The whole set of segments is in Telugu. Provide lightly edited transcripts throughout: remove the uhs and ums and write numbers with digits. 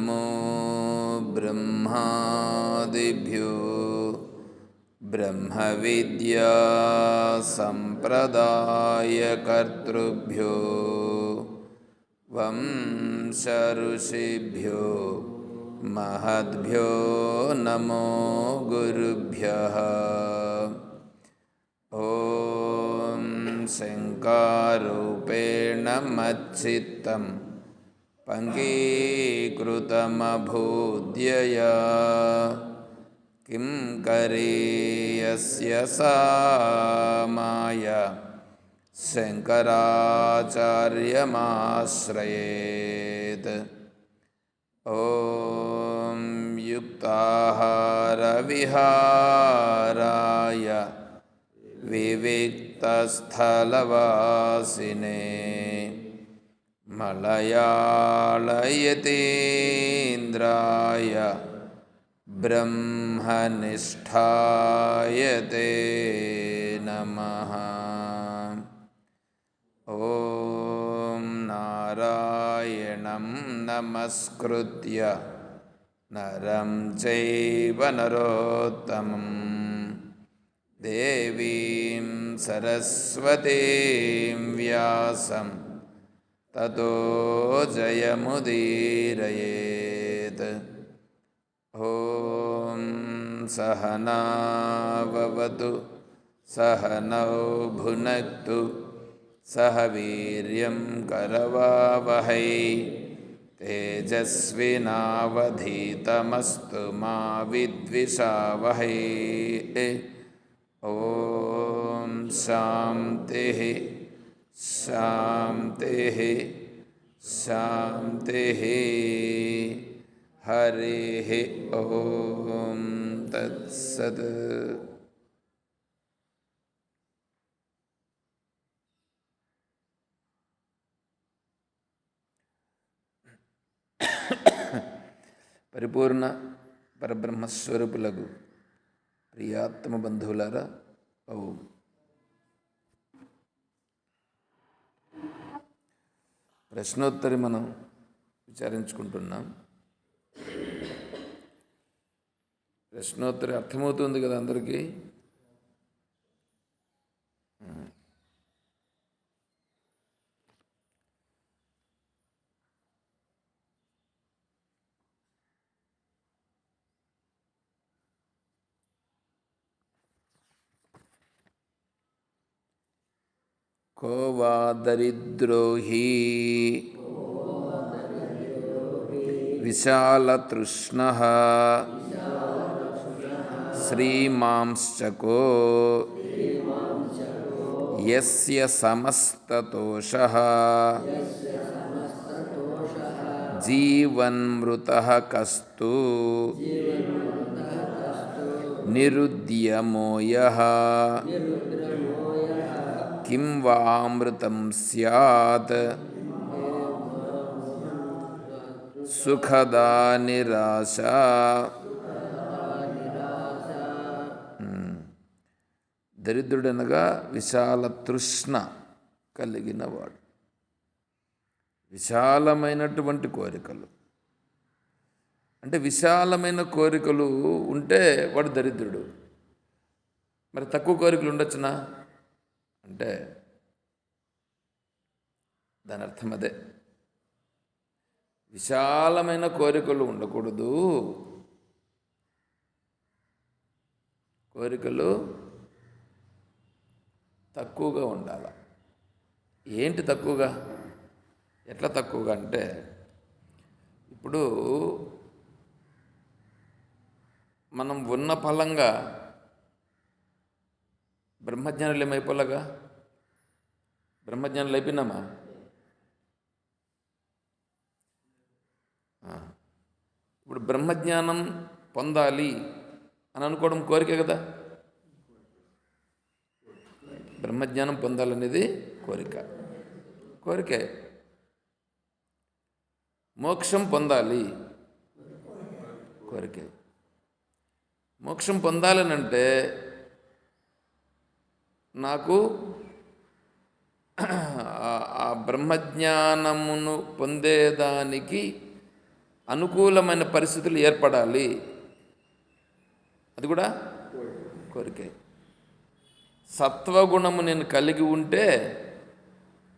नमो ब्रह्मादिभ्यो ब्रह्मविद्यासम्प्रदायकर्तृभ्यो वंशऋषिभ्यो महद्भ्यो नमो गुरुभ्यः। ॐ शङ्कारूपेण मच्चित्तं पङ्गीकृतमभूद्यया किं करेयस्य सा माया शङ्कराचार्यमाश्रयेत्। ॐ युक्ताहारविहाराय विविक्तस्थलवासिने मलयाळयतीन्द्राय ब्रह्मनिष्ठाय ते नमः। ॐ नारायणं नमस्कृत्य नरं चैव नरोत्तमं देवीं सरस्वतीं व्यासं ततो जयमुदीरयेत्। ॐ सहना भवतु सहनौ भुनक्तु सह वीर्यं करवावहै तेजस्विनावधीतमस्तु मा विद्विषावहै। ॐ शान्तिः शान्तिः शान्तिः। हरिः ॐ तत्सत्। పరిపూర్ణ పరబ్రహ్మస్వరూపులకు ప్రియాత్మ బంధువులారా, ఓం. ప్రశ్నోత్తరి మనం విచారించుకుంటున్నాం. ప్రశ్నోత్తరి అర్థమవుతుంది కదా అందరికీ? को वा दरिद्रो हि विशालतृष्णः श्रीमांश्चको यस्य समस्ततोषः जीवन्मृतः कस्तु निरुद्यमो यः किं वामृतं स्यात् సుఖదా నిరాశ. దరిద్రుడనగా విశాల తృష్ణ కలిగినవాడు, విశాలమైనటువంటి కోరికలు. అంటే విశాలమైన కోరికలు ఉంటే వాడు దరిద్రుడు. మరి తక్కువ కోరికలు ఉండొచ్చునా అంటే దాని అర్థం అదే. విశాలమైన కోరికలు ఉండకూడదు, కోరికలు తక్కువగా ఉండాలి. ఏంటి తక్కువగా? ఎట్లా తక్కువగా అంటే, ఇప్పుడు మనం ఉన్న ఫలంగా బ్రహ్మజ్ఞానులు ఏమైపోలాగా? బ్రహ్మజ్ఞానులు అయిపోయినామా? ఇప్పుడు బ్రహ్మజ్ఞానం పొందాలి అని అనుకోవడం కోరికే కదా. బ్రహ్మజ్ఞానం పొందాలనేది కోరికే. మోక్షం పొందాలి కోరికే. మోక్షం పొందాలనంటే నాకు ఆ బ్రహ్మజ్ఞానమును పొందేదానికి అనుకూలమైన పరిస్థితులు ఏర్పడాలి, అది కూడా కోరికే. సత్వగుణము నేను కలిగి ఉంటే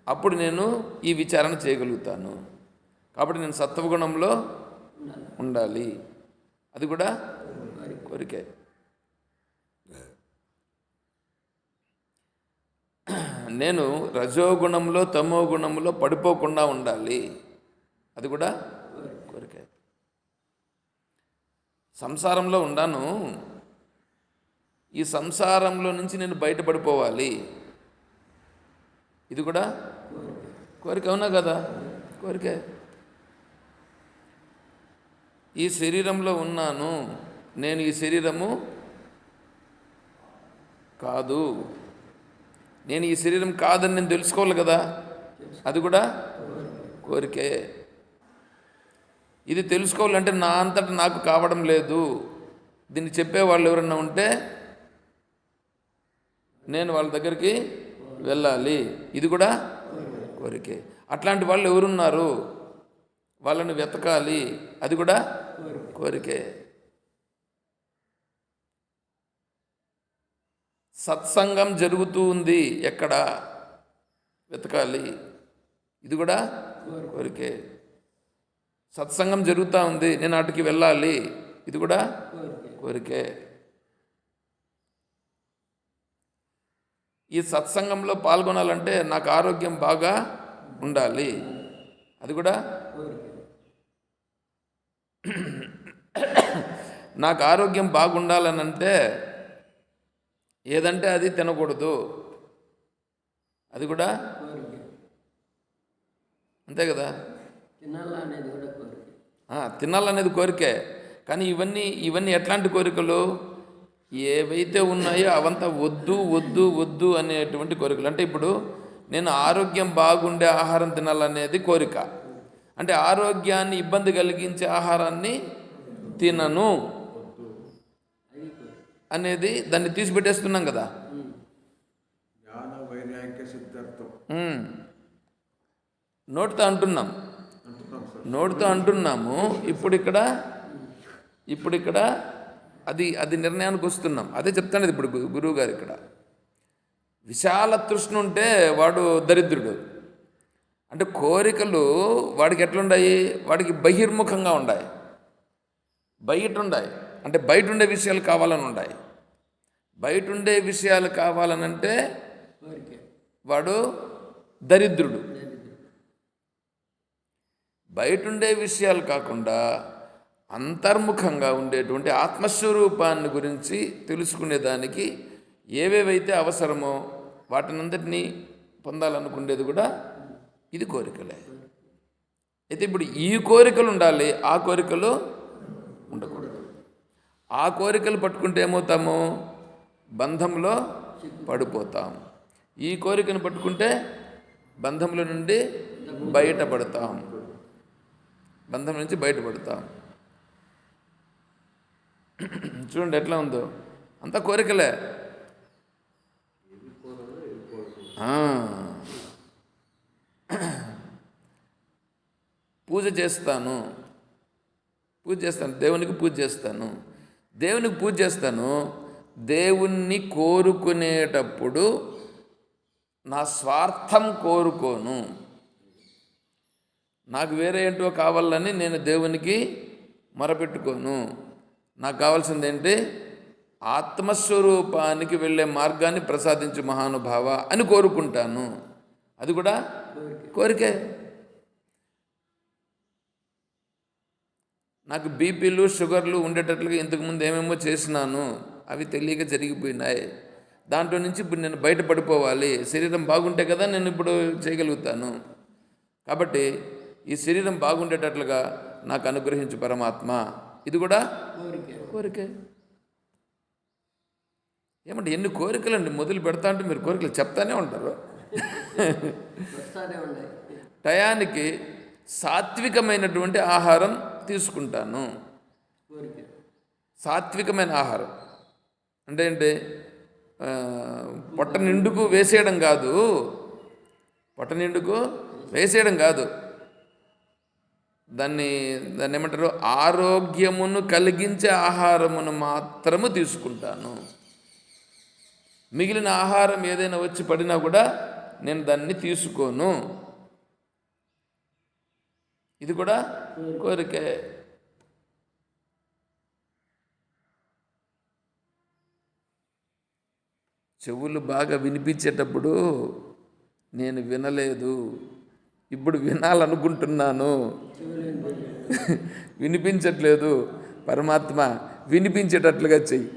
అప్పుడు నేను ఈ విచారణ చేయగలుగుతాను. కాబట్టి నేను సత్వగుణంలో ఉండాలి, అది కూడా కోరికే. నేను రజోగుణంలో తమో గుణంలో పడిపోకుండా ఉండాలి, అది కూడా కోరికే. సంసారంలో ఉన్నాను, ఈ సంసారంలో నుంచి నేను బయటపడిపోవాలి, ఇది కూడా కోరిక. అవునా కదా? కోరికే. ఈ శరీరంలో ఉన్నాను, నేను ఈ శరీరము కాదు, నేను ఈ శరీరం కాదని నేను తెలుసుకోవాలి కదా, అది కూడా కోరికే. ఇది తెలుసుకోవాలంటే నా అంతటా నాకు కావడం లేదు, దీన్ని చెప్పేవాళ్ళు ఎవరన్నా ఉంటే నేను వాళ్ళ దగ్గరికి వెళ్ళాలి, ఇది కూడా కోరికే. అట్లాంటి వాళ్ళు ఎవరున్నారు, వాళ్ళని వెతకాలి, అది కూడా కోరికే. సత్సంగం జరుగుతూ ఉంది ఎక్కడ, వెతకాలి, ఇది కూడా కోరికే. సత్సంగం జరుగుతూ ఉంది, నేను అటుకి వెళ్ళాలి, ఇది కూడా కోరికే. ఈ సత్సంగంలో పాల్గొనాలంటే నాకు ఆరోగ్యం బాగా ఉండాలి, అది కూడా నాకు ఆరోగ్యం బాగుండాలనంటే ఏదంటే అది తినకూడదు, అది కూడా అంతే కదా. తినాలనేది కోరికే. కానీ ఇవన్నీ ఎట్లాంటి కోరికలు? ఏవైతే ఉన్నాయో అవంతా వద్దు వద్దు వద్దు అనేటువంటి కోరికలు. అంటే ఇప్పుడు నేను ఆరోగ్యం బాగుండే ఆహారం తినాలనేది కోరిక. అంటే ఆరోగ్యాన్ని ఇబ్బంది కలిగించే ఆహారాన్ని తినను అనేది దాన్ని తీసిపెట్టేస్తున్నాం కదా. నోటితో అంటున్నాము. ఇప్పుడు ఇక్కడ అది నిర్ణయానికి వస్తున్నాం. అదే చెప్తాను ఇప్పుడు గురువు గారు. ఇక్కడ విశాల తృష్ణ ఉంటే వాడు దరిద్రుడు. అంటే కోరికలు వాడికి ఎట్లుండాయి? వాడికి బహిర్ముఖంగా ఉండాయి, బయట ఉండాయి. అంటే బయట ఉండే విషయాలు కావాలని ఉండాయి. బయట ఉండే విషయాలు కావాలనంటే వాడు దరిద్రుడు. బయట ఉండే విషయాలు కాకుండా అంతర్ముఖంగా ఉండేటువంటి ఆత్మస్వరూపాన్ని గురించి తెలుసుకునేదానికి ఏవేవైతే అవసరమో వాటినందరినీ పొందాలనుకునేది కూడా ఇది కోరికలే. అయితే ఇప్పుడు ఈ కోరికలు ఉండాలి, ఆ కోరికలు ఉండకూడదు. ఆ కోరికలు పట్టుకుంటే ఏమవుతాము? బంధంలో పడిపోతాం. ఈ కోరికను పట్టుకుంటే బంధంలో నుండి బయటపడతాం, బంధం నుంచి బయటపడతాం. చూడండి ఎట్లా ఉందో, అంతా కోరికలే. పూజ చేస్తాను, దేవునికి పూజ చేస్తాను. దేవుణ్ణి కోరుకునేటప్పుడు నా స్వార్థం కోరుకోను. నాకు వేరే ఏంటో కావాలని నేను దేవునికి మొరపెట్టుకోను. నాకు కావాల్సింది ఏంటి? ఆత్మస్వరూపానికి వెళ్ళే మార్గాన్ని ప్రసాదించు మహానుభావ అని కోరుకుంటాను. అది కూడా కోరికే. నాకు బీపీలు షుగర్లు ఉండేటట్లుగా ఇంతకుముందు ఏమేమో చేసినాను, అవి తెలియక జరిగిపోయినాయి. దాంట్లో నుంచి ఇప్పుడు నేను బయటపడిపోవాలి. శరీరం బాగుంటే కదా నేను ఇప్పుడు చేయగలుగుతాను. కాబట్టి ఈ శరీరం బాగుండేటట్లుగా నాకు అనుగ్రహించు పరమాత్మ. ఇది కూడా కోరికే. ఏమంటే ఎన్ని కోరికలండి, మొదలు పెడతా అంటే మీరు కోరికలు చెప్తానే ఉంటారు. టయానికి సాత్వికమైనటువంటి ఆహారం తీసుకుంటాను. సాత్వికమైన ఆహారం అంటే ఏంటి? పొట్ట నిండుకు వేసేయడం కాదు. దాన్ని దాన్ని ఏమంటారు, ఆరోగ్యమును కలిగించే ఆహారమును మాత్రము తీసుకుంటాను. మిగిలిన ఆహారం ఏదైనా వచ్చి పడినా కూడా నేను దాన్ని తీసుకోను. ఇది కూడా కోరికే. చెవులు బాగా వినిపించేటప్పుడు నేను వినలేదు, ఇప్పుడు వినాలనుకుంటున్నాను. వినిపించట్లేదు, పరమాత్మ వినిపించేటట్లుగా చెయ్యి.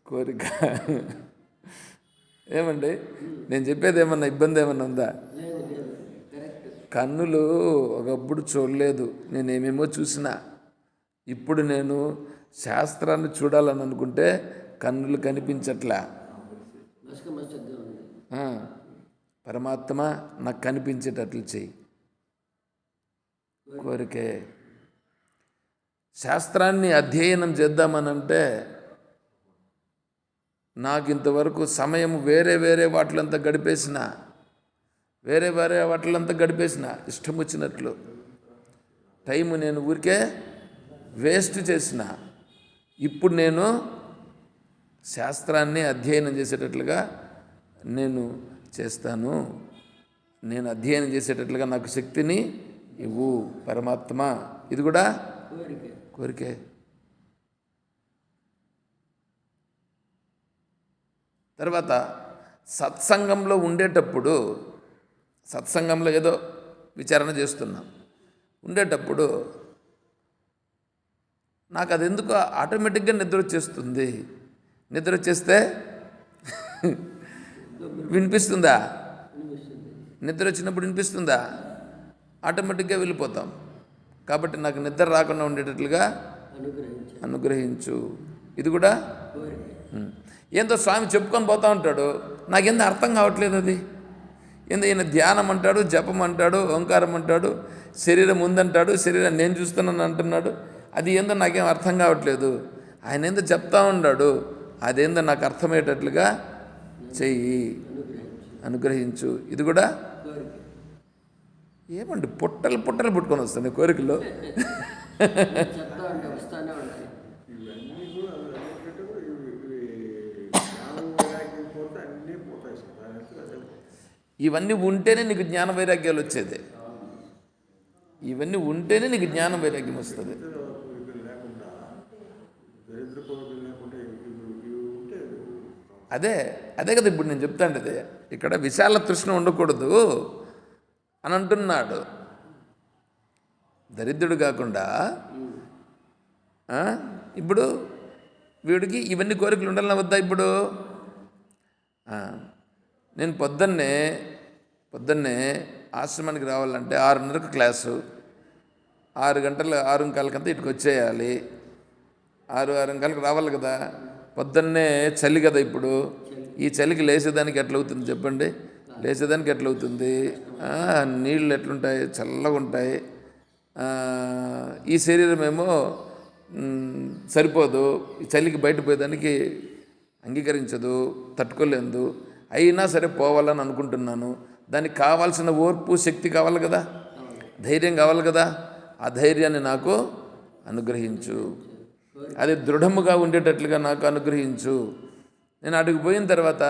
కోరిక. ఏమండి, నేను చెప్పేది ఏమన్నా ఇబ్బంది ఏమన్నా ఉందా? కన్నులు ఒకప్పుడు చూడలేదు, నేనేమేమో చూసినా. ఇప్పుడు నేను శాస్త్రాన్ని చూడాలని అనుకుంటే కన్నులు కనిపించట్లా. పరమాత్మ నాకు కనిపించేటట్లు చెయ్యి. కోరికే. శాస్త్రాన్ని అధ్యయనం చేద్దామనంటే నాకు ఇంతవరకు సమయం వేరే వేరే వాటిలంతా గడిపేసిన, ఇష్టం వచ్చినట్లు టైము నేను ఊరికే వేస్ట్ చేసిన. ఇప్పుడు నేను శాస్త్రాన్ని అధ్యయనం చేసేటట్లుగా నేను చేస్తాను. నేను అధ్యయనం చేసేటట్లుగా నాకు శక్తిని ఇవ్వు పరమాత్మ. ఇది కూడా కోరికే. తర్వాత సత్సంగంలో ఉండేటప్పుడు, సత్సంగంలో ఏదో విచారణ చేస్తున్నాం, ఉండేటప్పుడు నాకు అది ఎందుకు ఆటోమేటిక్గా నిద్ర వచ్చేస్తుంది. నిద్ర వచ్చేస్తే వినిపిస్తుందా? నిద్ర వచ్చినప్పుడు వినిపిస్తుందా? ఆటోమేటిక్గా వెళ్ళిపోతాం. కాబట్టి నాకు నిద్ర రాకుండా ఉండేటట్లుగా అనుగ్రహించు. ఇది కూడా ఏందో స్వామి చెప్పుకొని పోతా ఉంటాడు, నాకేందో అర్థం కావట్లేదు. అది ఏందో ఈయన ధ్యానం అంటాడు, జపం అంటాడు, ఓంకారం అంటాడు, శరీరం ఉందంటాడు, శరీరం నేను చూస్తున్నాను అంటున్నాడు. అది ఏందో నాకేం అర్థం కావట్లేదు. ఆయన ఏందో చెప్తా ఉన్నాడు, అదేందో నాకు అర్థమయ్యేటట్లుగా చెయ్యి, అనుగ్రహించు. ఇది కూడా ఏమండి, పుట్టలు పుట్టుకొని వస్తాయి కోరికలు. ఇవన్నీ ఉంటేనే నీకు జ్ఞాన వైరాగ్యాలు వచ్చేది. ఇవన్నీ ఉంటేనే నీకు జ్ఞాన వైరాగ్యం వస్తుంది. అదే కదా ఇప్పుడు నేను చెప్తాను. అదే ఇక్కడ విశాల తృష్ణ ఉండకూడదు అని అంటున్నాడు. దరిద్రుడు కాకుండా ఇప్పుడు వీడికి ఇవన్నీ కోరికలు ఉండాలని వద్దా? ఇప్పుడు నేను పొద్దున్నే ఆశ్రమానికి రావాలంటే 6:30కు క్లాసు, 6:15 ఇటుకు వచ్చేయాలి. 6:15 రావాలి కదా. పొద్దున్నే చలి కదా. ఇప్పుడు ఈ చలికి లేచేదానికి ఎట్లవుతుంది చెప్పండి? లేచేదానికి ఎట్లవుతుంది? నీళ్ళు ఎట్లుంటాయి? చల్లగా ఉంటాయి. ఈ శరీరం ఏమో సరిపోదు, ఈ చలికి బయట పోయేదానికి అంగీకరించదు, తట్టుకోలేదు. అయినా సరే పోవాలని అనుకుంటున్నాను. దానికి కావాల్సిన ఓర్పు, శక్తి కావాలి కదా, ధైర్యం కావాలి కదా. ఆ ధైర్యాన్ని నాకు అనుగ్రహించు, అది దృఢముగా ఉండేటట్లుగా నాకు అనుగ్రహించు. నేను అటుకు పోయిన తర్వాత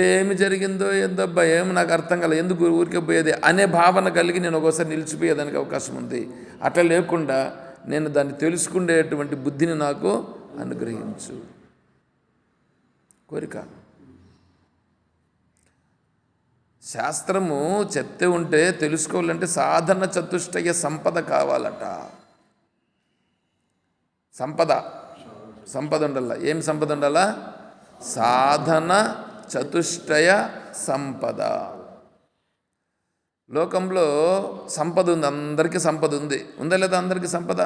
ఏమి జరిగిందో ఏందబ్బా, ఏమి నాకు అర్థం కాలేదు, ఎందుకు ఊరికే పోయేది అనే భావన కలిగి నేను ఒకసారి నిలిచిపోయేదానికి అవకాశం ఉంది. అట్లా లేకుండా నేను దాన్ని తెలుసుకునేటువంటి బుద్ధిని నాకు అనుగ్రహించు. కోరిక. శాస్త్రము చెప్తే ఉంటే తెలుసుకోవాలంటే సాధన చతుష్టయ సంపద కావాలట. సంపద ఉండాల. ఏం సంపద ఉండాలా? సాధన చతుష్టయ సంపద. లోకంలో సంపద ఉంది, అందరికీ సంపద ఉంది. ఉందా లేదా? అందరికీ సంపద.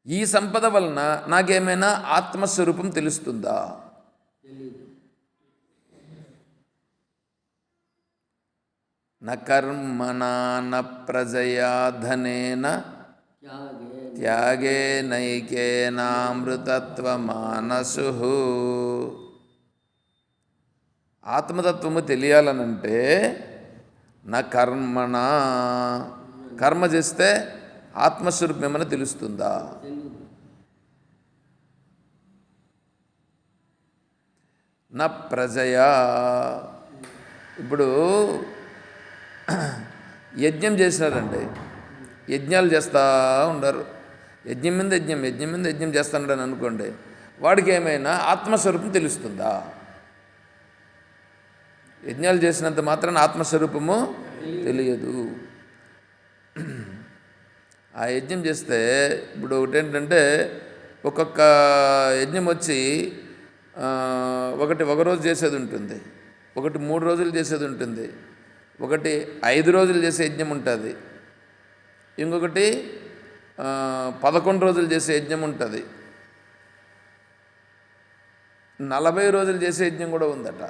ఈ సంపద వలన నాకేమైనా ఆత్మస్వరూపం తెలుస్తుందా? న కర్మణా న ప్రజయా ధనేన త్యాగే నైకేనామృతత్వమానసు. ఆత్మతత్వము తెలియాలనంటే నా కర్మణ, కర్మ చేస్తే ఆత్మస్వరూపం ఏమైనా తెలుస్తుందా? నా ప్రజయా, ఇప్పుడు యజ్ఞం చేసినారండి, యజ్ఞాలు చేస్తూ ఉండరు, యజ్ఞం మీద యజ్ఞం, యజ్ఞం మీద యజ్ఞం చేస్తున్నాడని అనుకోండి, వాడికి ఏమైనా ఆత్మస్వరూపం తెలుస్తుందా? యజ్ఞాలు చేసినంత మాత్రాన ఆత్మస్వరూపము తెలియదు. ఆ యజ్ఞం చేస్తే ఇప్పుడు ఒకటేంటంటే, ఒక్కొక్క యజ్ఞం వచ్చి ఒకటి ఒక రోజు చేసేది ఉంటుంది, ఒకటి 3 రోజులు చేసేది ఉంటుంది, ఒకటి 5 రోజులు చేసే యజ్ఞం ఉంటుంది, ఇంకొకటి 11 రోజులు చేసే యజ్ఞం ఉంటుంది, 40 రోజులు చేసే యజ్ఞం కూడా ఉందట.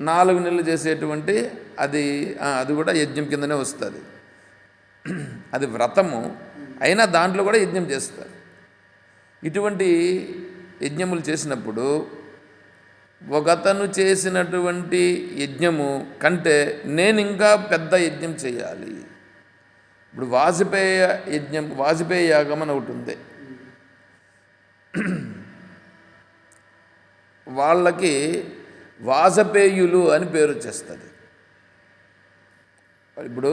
4 నెలలు చేసేటువంటి అది కూడా యజ్ఞం కిందనే వస్తుంది. అది వ్రతము అయినా దాంట్లో కూడా యజ్ఞం చేస్తారు. ఇటువంటి యజ్ఞములు చేసినప్పుడు ఒకతను చేసినటువంటి యజ్ఞము కంటే నేను ఇంకా పెద్ద యజ్ఞం చేయాలి. ఇప్పుడు వాజపేయ యాగం అని ఒకటి ఉంది. వాళ్ళకి వాజపేయులు అని పేరు వచ్చేస్తుంది. ఇప్పుడు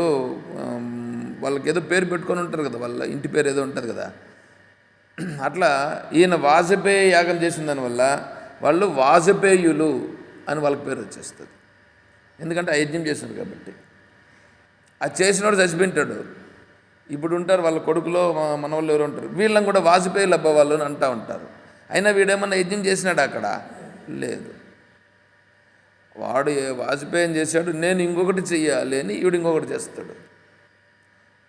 వాళ్ళకి ఏదో పేరు పెట్టుకొని ఉంటారు కదా, వాళ్ళ ఇంటి పేరు ఏదో ఉంటుంది కదా, అట్లా ఈయన వాజపేయ యాగం చేసిన దానివల్ల వాళ్ళు వాజపేయులు అని వాళ్ళకి పేరు వచ్చేస్తుంది. ఎందుకంటే ఆ యజ్ఞం చేసినారు కాబట్టి. అది చేసినోడు చచ్చిపోయింటాడు, ఇప్పుడు ఉంటారు వాళ్ళ కొడుకులో మనవాళ్ళు ఎవరు ఉంటారు, వీళ్ళని కూడా వాజపేయులు అబ్బా వాళ్ళు అని అంటూ ఉంటారు. అయినా వీడేమన్నా యజ్ఞం చేసినాడు అక్కడ? లేదు. వాడు వాజపేయం చేశాడు, నేను ఇంకొకటి చెయ్యాలి అని వీడు ఇంకొకటి చేస్తాడు.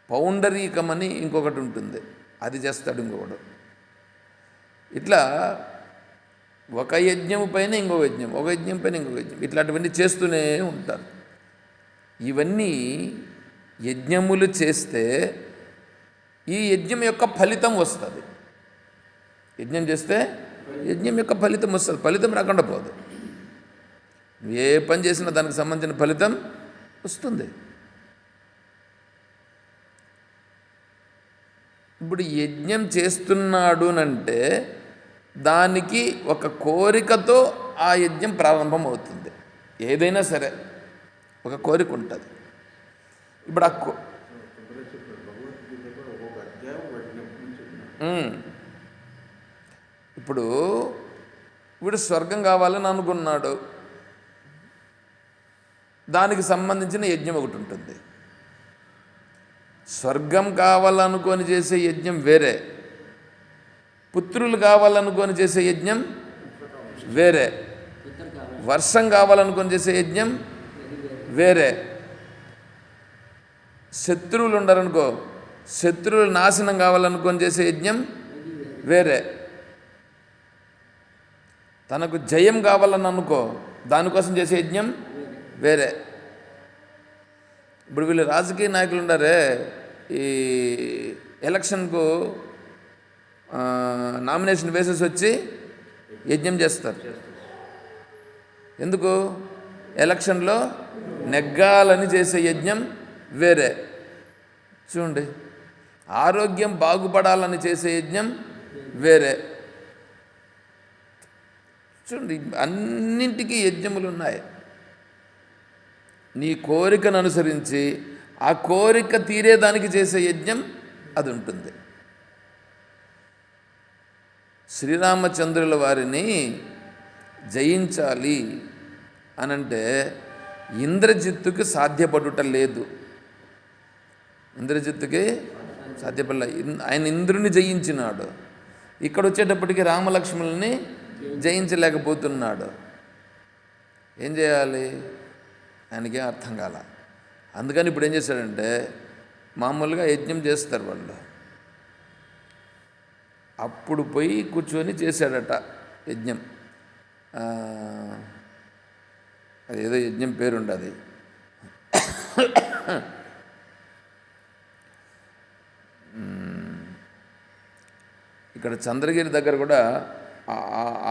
పౌండరీకమని ఇంకొకటి ఉంటుంది, అది చేస్తాడు ఇంకొకడు. ఇట్లా ఒక యజ్ఞం పైన ఇంకో యజ్ఞం, ఒక యజ్ఞం పైన ఇంకొక యజ్ఞం, ఇట్లాంటివన్నీ చేస్తూనే ఉంటారు. ఇవన్నీ యజ్ఞములు చేస్తే ఈ యజ్ఞం యొక్క ఫలితం వస్తుంది. యజ్ఞం చేస్తే యజ్ఞం యొక్క ఫలితం వస్తుంది, ఫలితం రాకుండా పోదు. నువ్వు ఏ పని చేసినా దానికి సంబంధించిన ఫలితం వస్తుంది. ఇప్పుడు యజ్ఞం చేస్తున్నాడు అంటే దానికి ఒక కోరికతో ఆ యజ్ఞం ప్రారంభం అవుతుంది. ఏదైనా సరే ఒక కోరిక ఉంటుంది. ఇప్పుడు ఇప్పుడు వీడు స్వర్గం కావాలని అనుకున్నాడు, దానికి సంబంధించిన యజ్ఞం ఒకటి ఉంటుంది. స్వర్గం కావాలనుకొని చేసే యజ్ఞం వేరే, పుత్రులు కావాలనుకొని చేసే యజ్ఞం వేరే, వర్షం కావాలనుకొని చేసే యజ్ఞం వేరే, శత్రువులు ఉండరనుకో, శత్రువుల నాశనం కావాలనుకొని చేసే యజ్ఞం వేరే, తనకు జయం కావాలని అనుకో దానికోసం చేసే యజ్ఞం వేరే. ఇప్పుడు వీళ్ళు రాజకీయ నాయకులు ఉండారే, ఈ ఎలక్షన్కు నామినేషన్ వేసేసి వచ్చి యజ్ఞం చేస్తారు. ఎందుకు? ఎలక్షన్లో నెగ్గాలని చేసే యజ్ఞం వేరే. చూడండి, ఆరోగ్యం బాగుపడాలని చేసే యజ్ఞం వేరే. చూడండి, అన్నింటికీ యజ్ఞములు ఉన్నాయి. నీ కోరికను అనుసరించి ఆ కోరిక తీరేదానికి చేసే యజ్ఞం అది ఉంటుంది. శ్రీరామచంద్రుల వారిని జయించాలి అనంటే ఇంద్రజిత్తుకి సాధ్యపడుట లేదు. ఇంద్రజిత్తుకి సాధ్యపడలే. ఆయన ఇంద్రుని జయించినాడు, ఇక్కడ వచ్చేటప్పటికి రామలక్ష్మణుల్ని జయించలేకపోతున్నాడు. ఏం చేయాలి? ఆయనకేం అర్థం కాల. అందుకని ఇప్పుడు ఏం చేశాడంటే, మామూలుగా యజ్ఞం చేస్తారు వాళ్ళు, అప్పుడు పోయి కూర్చొని చేశాడట యజ్ఞం. అదేదో యజ్ఞం పేరుండదు. ఇక్కడ చంద్రగిరి దగ్గర కూడా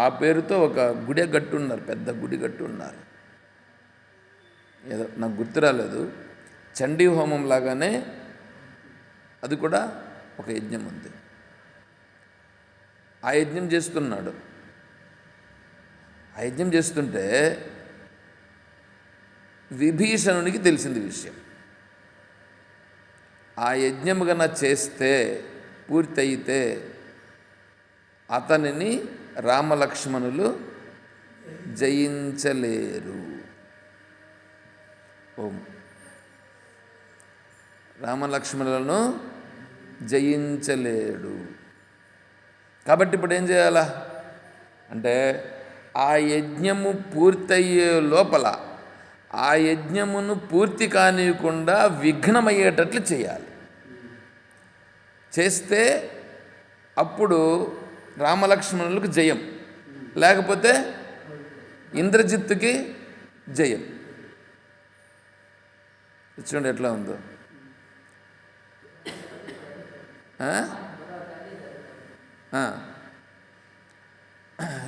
ఆ పేరుతో ఒక గుడి కట్టున్నారు, పెద్ద గుడి కట్టున్నారు. ఏదో నాకు గుర్తు రాలేదు. చండీ హోమం లాగానే అది కూడా ఒక యజ్ఞం ఉంది. ఆ యజ్ఞం చేస్తున్నాడు. ఆ యజ్ఞం చేస్తుంటే విభీషణునికి తెలిసింది విషయం. ఆ యజ్ఞం కన్నా చేస్తే పూర్తయితే అతనిని రామలక్ష్మణులు జయించలేరు. ఓం రామలక్ష్మణులను జయించలేడు. కాబట్టి ఇప్పుడు ఏం చేయాలా అంటే ఆ యజ్ఞము పూర్తయ్యే లోపల ఆ యజ్ఞమును పూర్తి కానివ్వకుండా విఘ్నమయ్యేటట్లు చేయాలి. చేస్తే అప్పుడు రామలక్ష్మణులకు జయం, లేకపోతే ఇంద్రజిత్తుకి జయం. చూడండి ఎట్లా ఉందో.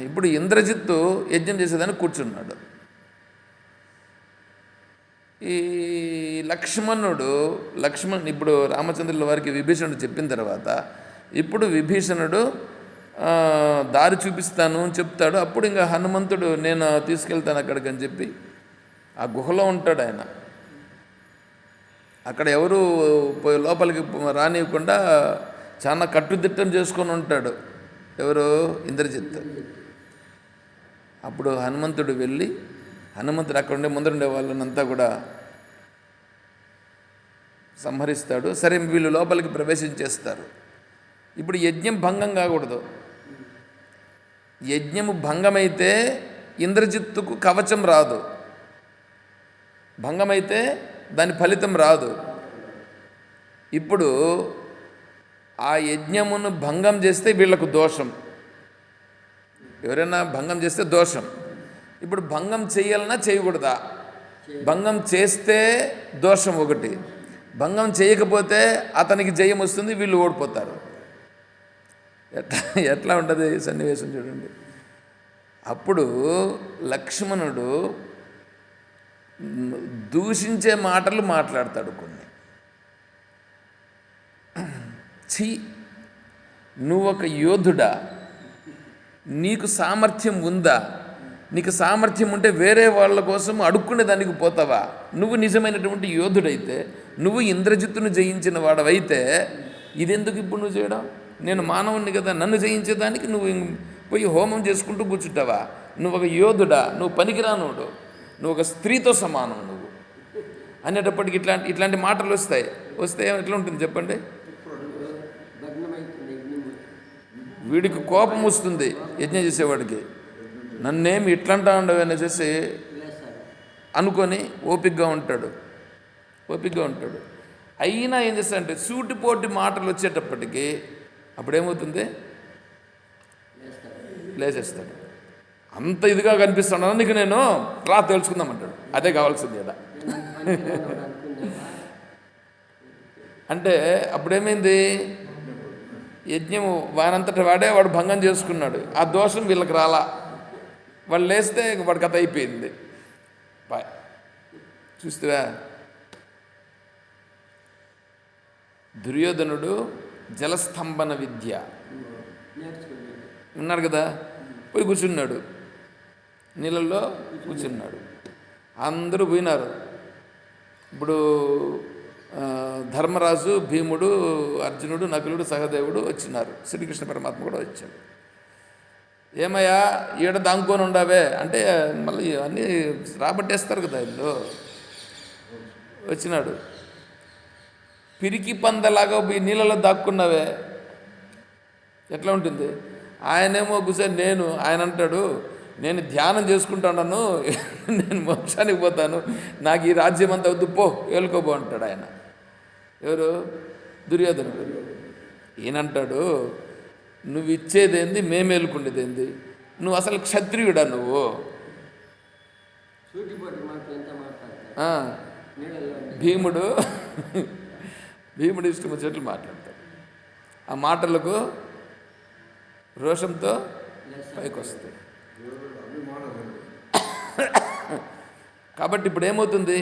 ఇప్పుడు ఇంద్రజిత్తు యజ్ఞం చేసేదానికి కూర్చున్నాడు. ఈ లక్ష్మణుడు ఇప్పుడు రామచంద్రుల వారికి విభీషణుడు చెప్పిన తర్వాత ఇప్పుడు విభీషణుడు దారి చూపిస్తాను అని చెప్తాడు. అప్పుడు ఇంకా హనుమంతుడు నేను తీసుకెళ్తాను అక్కడికి అని చెప్పి ఆ గుహలో ఉంటాడు. ఆయన అక్కడ ఎవరు లోపలికి రానివ్వకుండా చాలా కట్టుదిట్టం చేసుకొని ఉంటాడు. ఎవరు? ఇంద్రజిత్. అప్పుడు హనుమంతుడు వెళ్ళి హనుమంతుడు అక్కడ ఉండే ముందరుండే వాళ్ళనంతా కూడా సంహరిస్తాడు. సరే వీళ్ళు లోపలికి ప్రవేశించేస్తారు. ఇప్పుడు యజ్ఞం భంగం కాకూడదు. యజ్ఞము భంగమైతే ఇంద్రజిత్తుకు కవచం రాదు, భంగమైతే దాని ఫలితం రాదు. ఇప్పుడు ఆ యజ్ఞమును భంగం చేస్తే వీళ్లకు దోషం. ఎవరైనా భంగం చేస్తే దోషం. ఇప్పుడు భంగం చేయాలన్నా చేయకూడదా? భంగం చేస్తే దోషం ఒకటి, భంగం చేయకపోతే అతనికి జయం వస్తుంది, వీళ్ళు ఓడిపోతారు. ఎట్లా ఉంటుంది సన్నివేశం చూడండి. అప్పుడు లక్ష్మణుడు దూషించే మాటలు మాట్లాడతాడు కొన్ని. ఛీ, నువ్వు ఒక యోధుడా? నీకు సామర్థ్యం ఉందా? నీకు సామర్థ్యం ఉంటే వేరే వాళ్ళ కోసం అడుక్కునే దానికి పోతావా? నువ్వు నిజమైనటువంటి యోధుడైతే, నువ్వు ఇంద్రజిత్తును జయించిన వాడవైతే ఇదెందుకు ఇప్పుడు నువ్వు చేయడం? నేను మానవుణ్ణి కదా, నన్ను జయించేదానికి నువ్వు పోయి హోమం చేసుకుంటూ కూర్చుంటావా? నువ్వు ఒక యోధుడా? నువ్వు పనికిరానుడు, నువ్వు ఒక స్త్రీతో సమానం నువ్వు అనేటప్పటికి ఇట్లాంటి మాటలు వస్తే ఎట్లా ఉంటుంది చెప్పండి? వీడికి కోపం వస్తుంది యజ్ఞం చేసేవాడికి. నన్నేమి ఇట్లంటా ఉండవు అనేసి అనుకొని ఓపికగా ఉంటాడు. అయినా ఏం చేస్తాడంటే సూటిపోటి మాటలు వచ్చేటప్పటికి అప్పుడేమవుతుంది? లేచేస్తాడు. అంత ఇదిగా కనిపిస్తున్నాను నీకు, నేను రా తెలుసుకుందామంటాడు. అదే కావాల్సింది కదా. అంటే అప్పుడేమైంది? యజ్ఞము వానంతటా వాడు భంగం చేసుకున్నాడు. ఆ దోషం వీళ్ళకి రాలా. వాళ్ళు లేస్తే వాడి కథ అయిపోయింది. బాయ్. చూస్తావా? దుర్యోధనుడు జలస్తంభన విద్య ఉన్నాడు కదా, పోయి కూర్చున్నాడు, నీళ్ళల్లో కూర్చున్నాడు. అందరూ పోయినారు. ఇప్పుడు ధర్మరాజు, భీముడు, అర్జునుడు, నకులుడు, సహదేవుడు వచ్చినారు. శ్రీకృష్ణ పరమాత్మ కూడా వచ్చాడు. ఏమయ్యా ఈడ దాంకొని ఉండవే అంటే మళ్ళీ అన్నీ రాబట్టేస్తారు కదా వీళ్ళు. వచ్చినాడు. పిరికి పందలాగా పోయి నీళ్ళలో దాక్కున్నావే ఎట్లా ఉంటుంది? ఆయనేమో కూర్చొని ఆయన అంటాడు, నేను ధ్యానం చేసుకుంటాను, నేను మోక్షానికి పోతాను, నాకు ఈ రాజ్యం అంతా వద్దు, పో ఏలుకోబో అంటాడు ఆయన. ఎవరు? దుర్యోధనుడు. ఈయనంటాడు, నువ్వు ఇచ్చేదేంది, మేము ఏలుకుండేదేంది? నువ్వు అసలు క్షత్రియుడా? నువ్వు భీముడు ఇష్టం వచ్చేట్లు మాట్లాడతాడు. ఆ మాటలకు రోషంతో పైకి వస్తాయి. కాబట్టి ఇప్పుడు ఏమవుతుంది,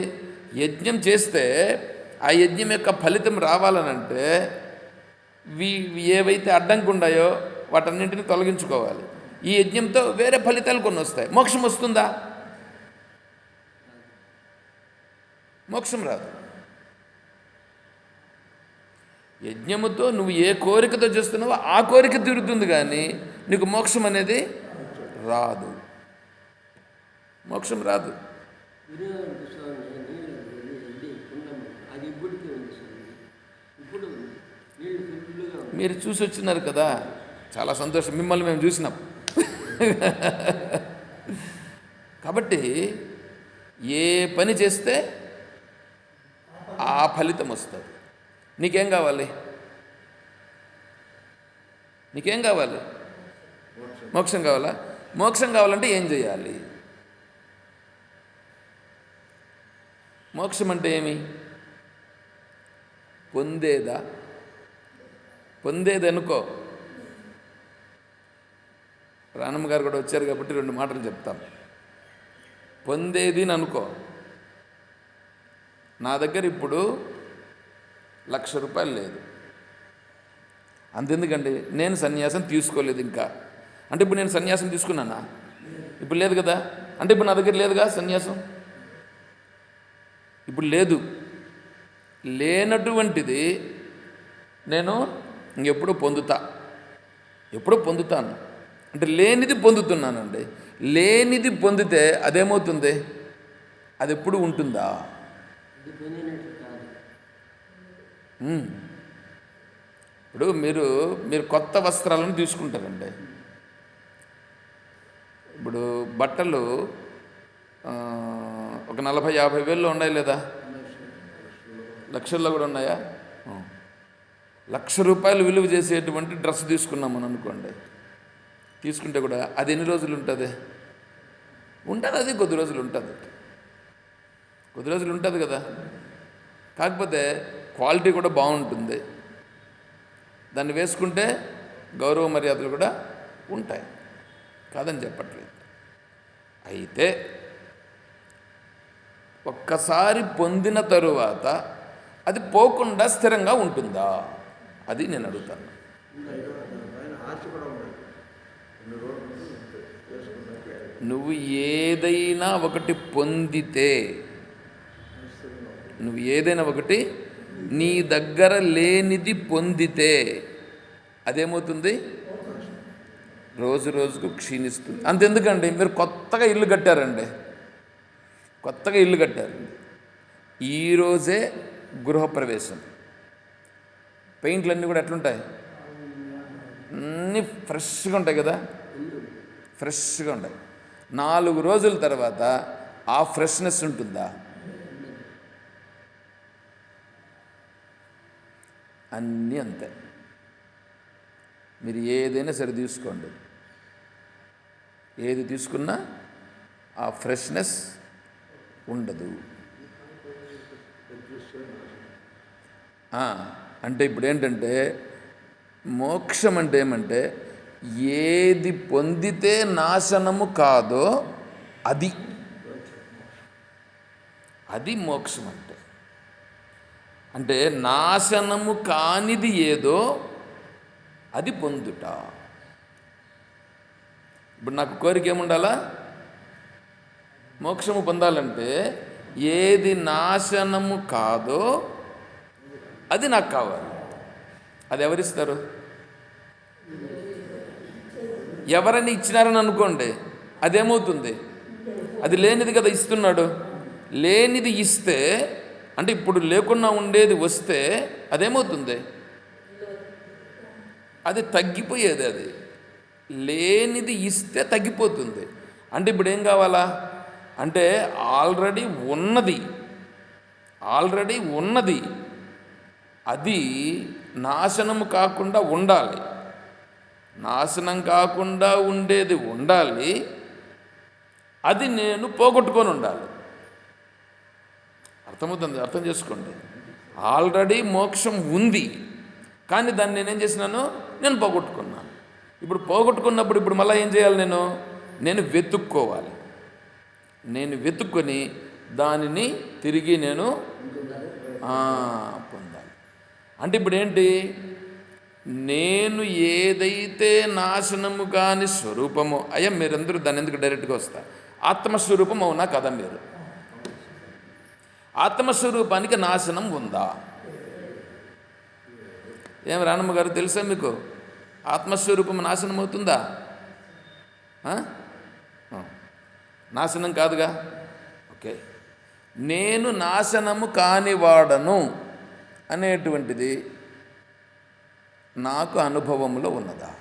యజ్ఞం చేస్తే ఆ యజ్ఞం యొక్క ఫలితం రావాలనంటే ఏవైతే అడ్డంకి ఉన్నాయో వాటన్నింటిని తొలగించుకోవాలి. ఈ యజ్ఞంతో వేరే ఫలితాలు కొన్ని వస్తాయి. మోక్షం వస్తుందా? మోక్షం రాదు. యజ్ఞముతో నువ్వు ఏ కోరికతో చేస్తున్నావో ఆ కోరిక తీరుతుంది, కానీ నీకు మోక్షం అనేది రాదు. మోక్షం రాదు. మీరు చూసి వచ్చినారు కదా, చాలా సంతోషం. మిమ్మల్ని మేము చూసినాం. కాబట్టి ఏ పని చేస్తే ఆ ఫలితం వస్తుంది. నీకేం కావాలి? నీకేం కావాలి? మోక్షం కావాలా? మోక్షం కావాలంటే ఏం చేయాలి? మోక్షం అంటే ఏమి? పొందేది అనుకో. రానమ్మ గారు కూడా వచ్చారు కాబట్టి 2 మాటలు చెప్తాం. పొందేది అని అనుకో. నా దగ్గర ఇప్పుడు 1,00,000 రూపాయలు లేదు. అంతెందుకండి, నేను సన్యాసం తీసుకోలేదు ఇంకా. అంటే ఇప్పుడు నేను సన్యాసం తీసుకున్నానా? ఇప్పుడు లేదు కదా. అంటే ఇప్పుడు నా దగ్గర లేదుగా సన్యాసం. ఇప్పుడు లేదు. లేనటువంటిది నేను ఇంకెప్పుడు పొందుతాను. అంటే లేనిది పొందుతున్నానండి. లేనిది పొందితే అదేమవుతుంది? అది ఎప్పుడు ఉంటుందా? ఇప్పుడు మీరు కొత్త వస్త్రాలను తీసుకుంటారండి. ఇప్పుడు బట్టలు ఒక 40-50 వేల్లో ఉన్నాయి లేదా? లక్షల్లో కూడా ఉన్నాయా? 1,00,000 రూపాయలు విలువ చేసేటువంటి డ్రెస్ తీసుకున్నాం అని అనుకోండి. తీసుకుంటే కూడా అది ఎన్ని రోజులు ఉంటుంది? అది కొద్ది రోజులు ఉంటుంది కదా. కాకపోతే క్వాలిటీ కూడా బాగుంటుంది. దాన్ని వేసుకుంటే గౌరవ మర్యాదలు కూడా ఉంటాయి, కాదని చెప్పట్లేదు. అయితే ఒక్కసారి పొందిన తరువాత అది పోకుండా స్థిరంగా ఉంటుందా? అది నేను అడుగుతాను. నువ్వు ఏదైనా ఒకటి నీ దగ్గర లేనిది పొందితే అదేమవుతుంది? రోజు రోజుకు క్షీణిస్తుంది. అంతెందుకండి, మీరు కొత్తగా ఇల్లు కట్టారు. ఈరోజే గృహప్రవేశం. పెయింట్లన్నీ కూడా ఎట్లుంటాయి? అన్నీ ఫ్రెష్గా ఉంటాయి కదా. 4 రోజుల తర్వాత ఆ ఫ్రెష్నెస్ ఉంటుందా? అన్నీ అంతే. మీరు ఏదైనా సరే తీసుకోండి, ఏది తీసుకున్నా ఆ ఫ్రెష్నెస్ ఉండదు. అంటే ఇప్పుడు ఏంటంటే మోక్షం అంటే ఏమంటే ఏది పొందితే నాశనము కాదో అది మోక్షం అంటే నాశనము కానిది ఏదో అది పొందుట. ఇప్పుడు నాకు కోరిక ఏముండాలా? మోక్షము పొందాలంటే ఏది నాశనము కాదో అది నాకు కావాలి. అది ఎవరిస్తారు? ఎవరని ఇచ్చినారని అనుకోండి, అదేమవుతుంది? అది లేనిది కదా ఇస్తున్నాడు. లేనిది ఇస్తే అంటే ఇప్పుడు లేకున్నా ఉండేది వస్తే అదేమవుతుంది? అది తగ్గిపోయేది. అది లేనిది ఇస్తే తగ్గిపోతుంది. అంటే ఇప్పుడు ఏం కావాలా అంటే ఆల్రెడీ ఉన్నది అది నాశనము కాకుండా ఉండాలి. నాశనం కాకుండా ఉండేది ఉండాలి. అది నేను పోగొట్టుకొని ఉండాలి. అర్థమవుతుంది? అర్థం చేసుకోండి. ఆల్రెడీ మోక్షం ఉంది, కానీ దాన్ని నేనేం చేసినాను? నేను పోగొట్టుకున్నాను. ఇప్పుడు పోగొట్టుకున్నప్పుడు ఇప్పుడు మళ్ళీ ఏం చేయాలి? నేను వెతుక్కోవాలి. నేను వెతుక్కొని దానిని తిరిగి నేను పొందాలి. అంటే ఇప్పుడు ఏంటి? నేను ఏదైతే నాశనము కాని స్వరూపమో, అయ్యా మీరందరూ దాని ఎందుకు డైరెక్ట్గా వస్తారు? ఆత్మస్వరూపం అవునా కదా? మీరు ఆత్మస్వరూపానికి నాశనం ఉందా? ఏం రాణమ్మ గారు తెలుసా మీకు? ఆత్మస్వరూపం నాశనం అవుతుందా? నాశనం కాదుగా. ఓకే, నేను నాశనము కానివాడను అనేటువంటిది నాకు అనుభవంలో ఉన్నదా?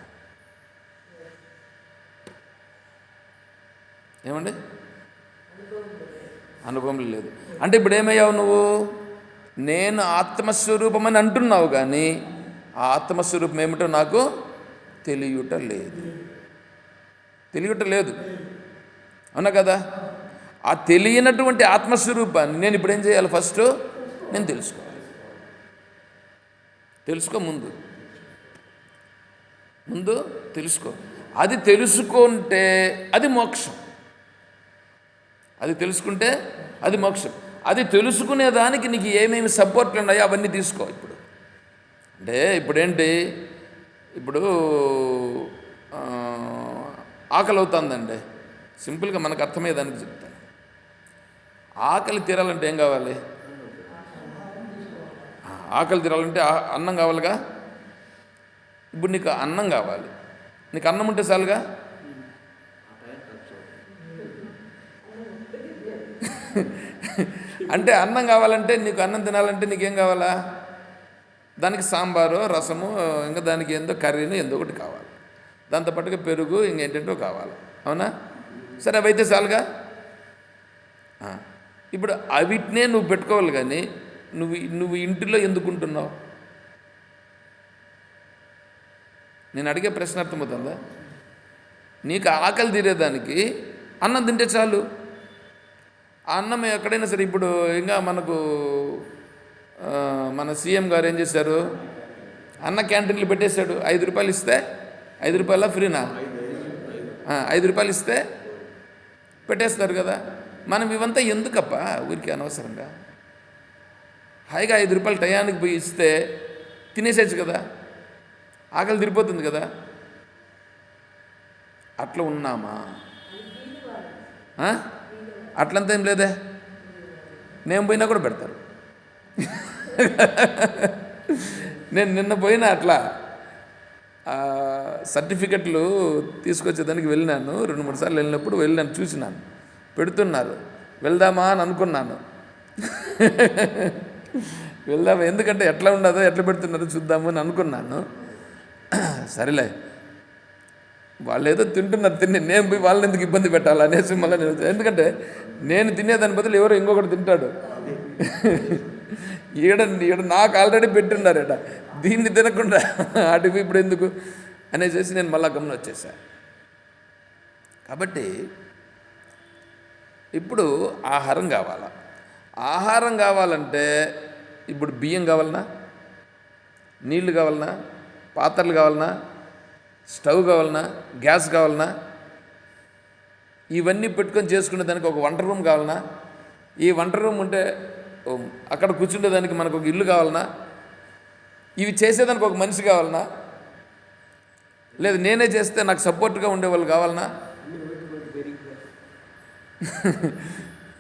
ఏమండి? అనుభవం లేదు. అంటే ఇప్పుడు ఏమయ్యావు నువ్వు? నేను ఆత్మస్వరూపం అని అంటున్నావు, కానీ ఆ ఆత్మస్వరూపం ఏమిటో నాకు తెలియట లేదు. అవునా కదా? ఆ తెలియనటువంటి ఆత్మస్వరూపాన్ని నేను ఇప్పుడు ఏం చేయాలి? ఫస్ట్ నేను తెలుసుకో ముందు తెలుసుకో. అది తెలుసుకుంటే అది మోక్షం. అది తెలుసుకుంటే అది మోక్షం. అది తెలుసుకునేదానికి నీకు ఏమేమి సపోర్ట్లు ఉన్నాయో అవన్నీ తీసుకో. అంటే ఇప్పుడేంటి? ఇప్పుడు ఆకలి అవుతుందండి. సింపుల్గా మనకు అర్థమయ్యేదానికి చెప్తాను. ఆకలి తీరాలంటే ఏం కావాలి? ఆకలి తీరాలంటే అన్నం కావాలిగా. ఇప్పుడు నీకు అన్నం కావాలి. నీకు అన్నం ఉంటే చాలుగా. అంటే అన్నం కావాలంటే, నీకు అన్నం తినాలంటే నీకేం కావాలా? దానికి సాంబారు, రసము, ఇంకా దానికి ఏందో కర్రీని ఏందో ఒకటి కావాలి. దాంతోపాటుగా పెరుగు, ఇంకేంటంటో కావాలి. అవునా? సరే, అవైతే చాలుగా. ఇప్పుడు అవిటినే నువ్వు పెట్టుకోవాలి, కానీ నువ్వు ఇంటిలో ఎందుకుంటున్నావు? నేను అడిగే ప్రశ్న అర్థమవుతుందా? నీకు ఆకలి తీరేదానికి అన్నం తింటే చాలు. ఆ అన్నం ఎక్కడైనా సరే. ఇప్పుడు ఇంకా మనకు మన సీఎం గారు ఏం చేశారు? అన్న క్యాంటీన్లు పెట్టేశాడు. 5 రూపాయలు ఇస్తే, 5 రూపాయల ఫ్రీనా? 5 రూపాయలు ఇస్తే పెట్టేస్తారు కదా. మనం ఇవంతా ఎందుకప్ప? ఊరికి అనవసరంగా హాయిగా 5 రూపాయలు టయానికి పోయి ఇస్తే తినేసేచ్చు కదా. ఆకలి తిరిగిపోతుంది కదా. అట్లా ఉన్నామా? అట్లంతా ఏం లేదే. నేను పోయినా కూడా పెడతారు. నేను నిన్న పోయినా అట్లా సర్టిఫికెట్లు తీసుకొచ్చేదానికి వెళ్ళినాను. 2-3 సార్లు వెళ్ళినప్పుడు వెళ్ళినాను, చూసినాను, పెడుతున్నారు. వెళ్దామా అని అనుకున్నాను. వెళ్దామా, ఎందుకంటే ఎట్లా ఉండదో, ఎట్లా పెడుతున్నారో చూద్దాము అని అనుకున్నాను. సరేలే, వాళ్ళు ఏదో తింటున్నారు, నేను పోయి వాళ్ళని ఎందుకు ఇబ్బంది పెట్టాలనేసి మళ్ళీ నేను, ఎందుకంటే నేను తినేదాని బదులు ఎవరో ఇంకొకటి తింటాడు. ఈడ నాకు ఆల్రెడీ పెట్టున్నారట, దీన్ని తినకుండా అటు ఇప్పుడు ఎందుకు అనేసి నేను మళ్ళా గమనం వచ్చేసా. కాబట్టి ఇప్పుడు ఆహారం కావాలా? ఆహారం కావాలంటే ఇప్పుడు బియ్యం కావాలన్నా, నీళ్లు కావాలన్నా, పాత్రలు కావాలన్నా, స్టవ్ కావాలన్నా, గ్యాస్ కావాలన్నా, ఇవన్నీ పెట్టుకొని చేసుకునే దానికి ఒక వంట రూమ్ కావాలన్నా, ఈ వంట రూమ్ ఉంటే అక్కడ కూర్చుండేదానికి మనకు ఒక ఇల్లు కావాలన్నా, ఇవి చేసేదానికి ఒక మనిషి కావాలన్నా, లేదు నేనే చేస్తే నాకు సపోర్ట్గా ఉండేవాళ్ళు కావాలన్నా,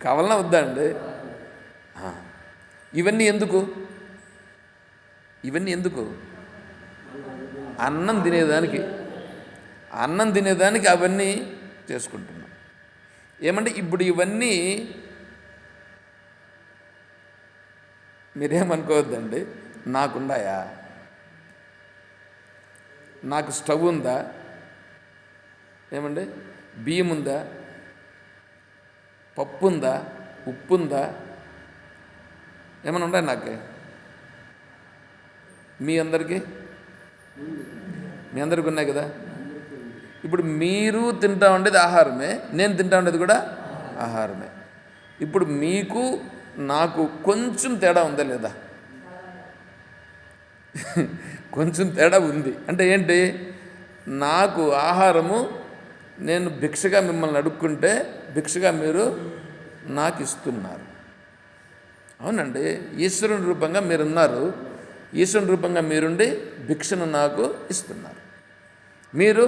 కావాలన్నా వద్దా అండి? ఇవన్నీ ఎందుకు? అన్నం తినేదానికి అవన్నీ చేసుకుంటున్నాం. ఏమంటే ఇప్పుడు ఇవన్నీ మీరేమనుకోవద్దండి, నాకుండాయా? నాకు స్టవ్ ఉందా? ఏమండి, బియ్యం ఉందా? పప్పు ఉందా? ఉప్పు ఉందా? ఏమైనా ఉన్నాయి నాకే? మీ అందరికీ ఉన్నాయి కదా. ఇప్పుడు మీరు తింటా ఉండేది ఆహారమే, నేను తింటా ఉండేది కూడా ఆహారమే. ఇప్పుడు మీకు నాకు కొంచెం తేడా ఉందా లేదా? కొంచెం తేడా ఉంది. అంటే ఏంటి? నాకు ఆహారము నేను భిక్షగా మిమ్మల్ని అడుక్కుంటే భిక్షగా మీరు నాకు ఇస్తున్నారు. అవునండి, ఈశ్వరుని రూపంగా మీరున్నారు, ఈశ్వరుని రూపంగా మీరుండి భిక్షను నాకు ఇస్తున్నారు. మీరు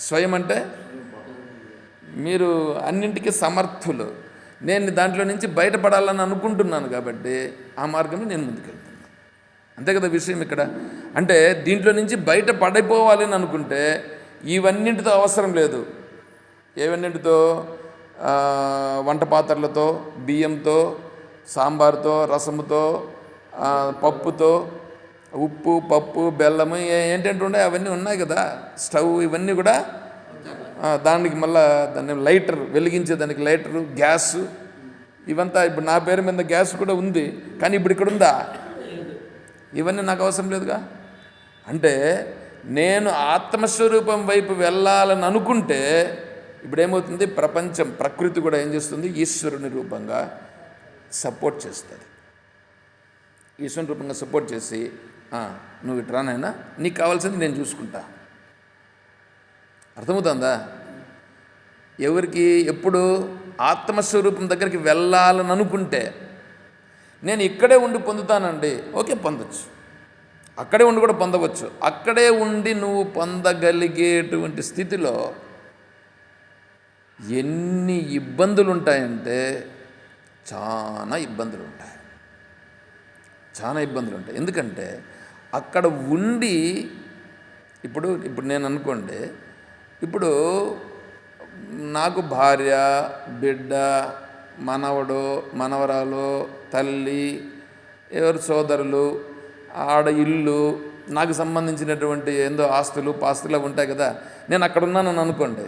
స్వయం అంటే మీరు అన్నింటికీ సమర్థులు. నేను దాంట్లో నుంచి బయటపడాలని అనుకుంటున్నాను కాబట్టి ఆ మార్గంలో నేను ముందుకెళ్తున్నాను. అంతే కదా విషయం ఇక్కడ. అంటే దీంట్లో నుంచి బయట పడిపోవాలని అనుకుంటే ఇవన్నింటితో అవసరం లేదు. ఏవన్నింటితో? వంట పాత్రలతో, బియ్యంతో, సాంబార్తో, రసముతో, పప్పుతో, ఉప్పు, పప్పు, బెల్లము ఏంటంటే ఉన్నాయి, అవన్నీ ఉన్నాయి కదా. స్టవ్, ఇవన్నీ కూడా దానికి మళ్ళీ దాన్ని లైటర్, వెలిగించేదానికి లైటరు, గ్యాస్, ఇవంతా. ఇప్పుడు నా పేరు మీద గ్యాస్ కూడా ఉంది, కానీ ఇప్పుడు ఇక్కడ ఉందా? ఇవన్నీ నాకు అవసరం లేదుగా. అంటే నేను ఆత్మస్వరూపం వైపు వెళ్ళాలని అనుకుంటే ఇప్పుడు ఏమవుతుంది? ప్రపంచం, ప్రకృతి కూడా ఏం చేస్తుంది? ఈశ్వరుని రూపంగా సపోర్ట్ చేస్తుంది. ఈశ్వరుని రూపంగా సపోర్ట్ చేసి నువ్వు ఇటు రానైనా, నీకు కావాల్సింది నేను చూసుకుంటా. అర్థమవుతుందా? ఎవరికి ఎప్పుడు ఆత్మస్వరూపం దగ్గరికి వెళ్ళాలని అనుకుంటే, నేను ఇక్కడే ఉండి పొందుతానండి, ఓకే, పొందొచ్చు. అక్కడే ఉండి కూడా పొందవచ్చు. అక్కడే ఉండి నువ్వు పొందగలిగేటువంటి స్థితిలో ఎన్ని ఇబ్బందులు ఉంటాయంటే చాలా ఇబ్బందులు ఉంటాయి. ఎందుకంటే అక్కడ ఉండి ఇప్పుడు నేను అనుకోండి, ఇప్పుడు నాకు భార్య, బిడ్డ, మనవడు, మనవరాలు, తల్లి, ఎవరు సోదరులు, ఆడ ఇల్లు, నాకు సంబంధించినటువంటి ఏందో ఆస్తులు పాస్తులు ఉంటాయి కదా. నేను అక్కడ ఉన్నానని అనుకోండి,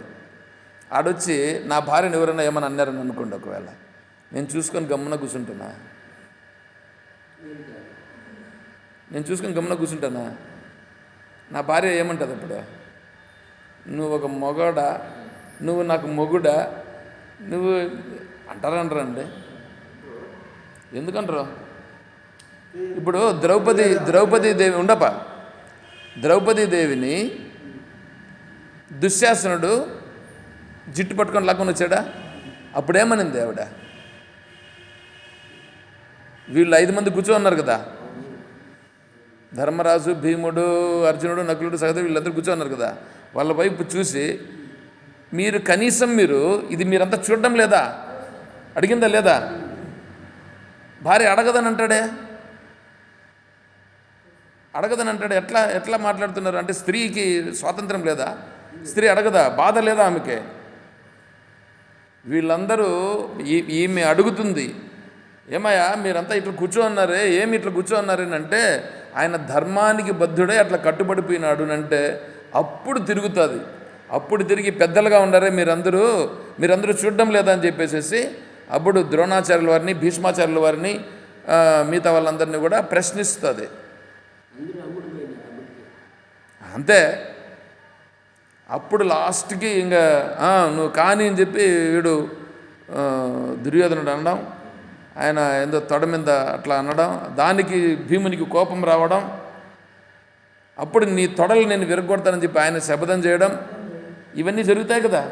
ఆడొచ్చి నా భార్యను ఎవరైనా ఏమని అన్నారని అనుకోండి, ఒకవేళ నేను చూసుకొని గమ్మున కూర్చుంటానా? నా భార్య ఏమంటుంది అప్పుడు? నువ్వు ఒక మొగడా, నువ్వు నాకు మొగుడా, నువ్వు అంటారండి. ఎందుకంటారు? ఇప్పుడు ద్రౌపదీదేవి ద్రౌపదీదేవిని దుశ్శాసనుడు జిట్టు పట్టుకొని లాక్కొని వచ్చాడా? అప్పుడేమనింది ఆవిడ? వీళ్ళు 5 మంది కూర్చోన్నారు కదా, ధర్మరాజు, భీముడు, అర్జునుడు, నకులుడు, సహదేవుడు, వీళ్ళందరూ కూర్చోన్నారు కదా. వాళ్ళ వైపు చూసి కనీసం ఇది మీరంతా చూడడం లేదా? అడిగిందా లేదా? భార్య అడగదని అంటాడే. ఎట్లా మాట్లాడుతున్నారు అంటే, స్త్రీకి స్వాతంత్రం లేదా? స్త్రీ అడగదా? బాధ లేదా ఆమెకే? వీళ్ళందరూ ఈమె అడుగుతుంది, ఏమయ్యా మీరంతా ఇట్లా కూర్చోన్నారే, ఏమి ఇట్లా కూర్చోన్నారని అంటే, ఆయన ధర్మానికి బద్ధుడై అట్లా కట్టుబడిపోయినాడు అంటే అప్పుడు తిరుగుతుంది. అప్పుడు తిరిగి పెద్దలుగా ఉండారే మీరందరూ చూడడం లేదా అని చెప్పేసి అప్పుడు ద్రోణాచార్యుల వారిని, భీష్మాచార్యుల వారిని, మిగతా వాళ్ళందరినీ కూడా ప్రశ్నిస్తుంది. అంతే. అప్పుడు లాస్ట్కి ఇంకా నువ్వు కానీ అని చెప్పి వీడు దుర్యోధనుడు అనడం, ఆయన ఏందో తొడ మీద అట్లా అనడం, దానికి భీమునికి కోపం రావడం, అప్పుడు నీ తొడలు నేను విరగొడతానని చెప్పి ఆయన శపథం చేయడం, ఇవన్నీ జరుగుతాయి కదా.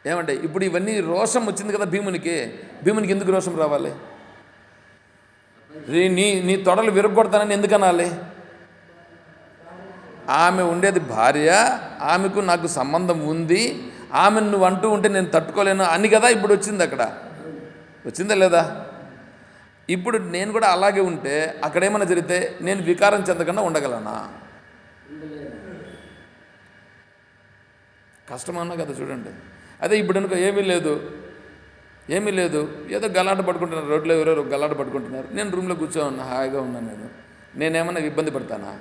ఏమంటే ఇప్పుడు ఇవన్నీ రోషం వచ్చింది కదా భీమునికి ఎందుకు రోషం రావాలి? నీ తొడలు విరగొడతానని ఎందుకు అనాలి? ఆమె ఉండేది భార్య, ఆమెకు నాకు సంబంధం ఉంది, ఆమెను నువ్వు అంటూ ఉంటే నేను తట్టుకోలేను అని కదా ఇప్పుడు వచ్చింది. అక్కడ వచ్చిందా లేదా? ఇప్పుడు నేను కూడా అలాగే ఉంటే అక్కడేమన్నా జరిగితే నేను వికారం చెందకుండా ఉండగలనా? కష్టమన్నా కదా. చూడండి, అదే ఇప్పుడు అనుకో ఏమీ లేదు, ఏదో గలాట పడుకుంటున్నారు, రోడ్లో ఎవరెవరు గలాట పడుకుంటున్నారు, నేను రూమ్లో కూర్చోన్నా, హాయిగా ఉన్నాను, నేనేమన్నా ఇబ్బంది పడతానా?